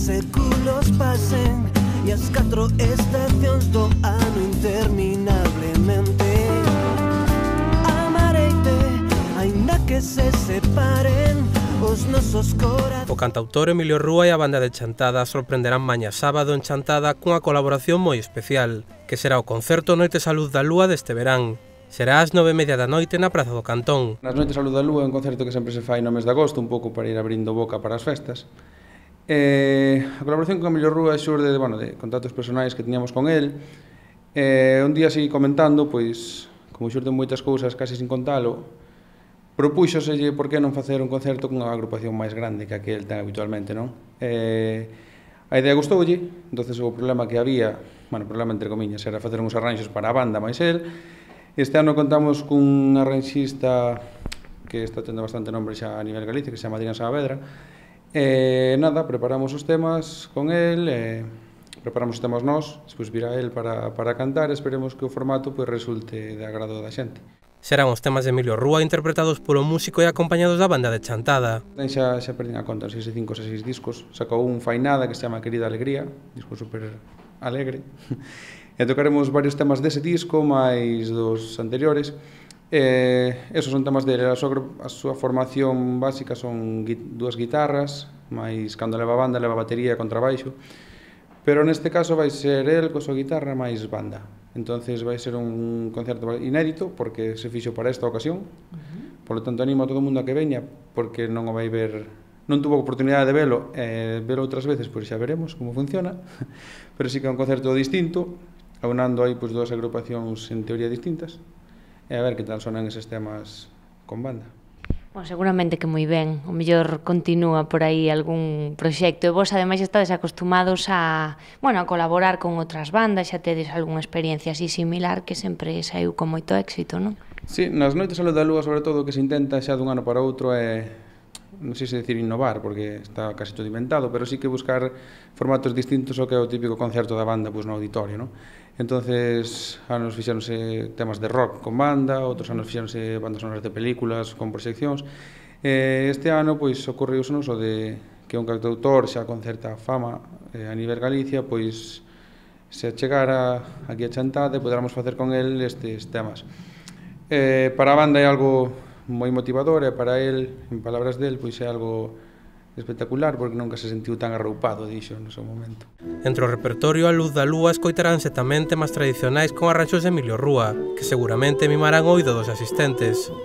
séculos pasen e as 4 estacións do ano interminablemente. Amareite, aínda que se separen os nosos corazones. O cantautor Emilio Rúa e a banda de Chantada sorprenderán mañá sábado en Chantada cunha colaboración moi especial, que será o concerto Noites á Luz da Lúa deste verán. Será ás 9:30 da noite na Praza do Cantón. Nas Noites á Luz da Lúa é un concerto que sempre se fai no mes de agosto, un pouco para ir abrindo boca para as festas. A colaboración con Emilio Rúa xurde de contactos personais que tiñamos con el. Un día así comentando, pois, como xurden moitas cousas casi sin contalo, propúxoselle por que non facer un concerto cunha agrupación máis grande que a que el ten habitualmente, non? A idea gustoulle, entonces o problema que había, problema entre comiñas, era facer uns arranxos para a banda máis el. Este ano contamos cun arranxista que está tendo bastante nombre xa a nivel Galicia, que se chama Adrián Saavedra. Preparamos os temas con el, preparamos os temas nós, despois virá el para cantar, esperemos que o formato resulte de agrado da xente. Serán os temas de Emilio Rúa interpretados polo músico e acompañados da banda de Chantada. Xa perdín a conta, 6 discos, sacou un fai nada que se chama Querida Alegría, disco super alegre, e tocaremos varios temas dese disco, máis dos anteriores. Esos son temas dele, a súa formación básica son 2 guitarras, máis cando leva banda, leva batería e contrabaixo, pero neste caso vai ser el coa súa guitarra máis banda. Entonces vai ser un concerto inédito porque se fixo para esta ocasión. Por lo tanto animo a todo o mundo a que veña porque non o vai ver, non tuvo oportunidade de velo, outras veces, pois xa veremos como funciona, pero sí que é un concerto distinto, aunando aí dúas agrupacións en teoría distintas, e a ver que tal sonan eses temas con banda. Bom, seguramente que moi ben, o mellor continúa por aí algún proxecto e vos ademais estades acostumados a colaborar con outras bandas, xa tedes algunha experiencia así similar que sempre saiu con moito éxito, non? Sí, nas Noites á Luz da Lúa sobre todo o que se intenta xa dun ano para outro é, non sei se decir innovar porque está casi todo inventado, pero sí que buscar formatos distintos ao que é o típico concerto da banda no auditorio, non? Entonces, anos fixéronse temas de rock con banda, outros anos fixéronse bandas sonoras de películas con proxeccións. Este ano, ocorreusenos o de que un cantautor xa con certa fama a nivel Galicia, se achegara aquí a Chantada e poderamos facer con el estes temas. Para a banda é algo moi motivador e para el, en palabras del, é algo espectacular porque nunca se sentiu tan arroupado, dixo, no seu momento. Entre o repertorio A Luz da Lúa escoitaránse tamén temas tradicionais con arranxos de Emilio Rúa, que seguramente mimarán o oído dos asistentes.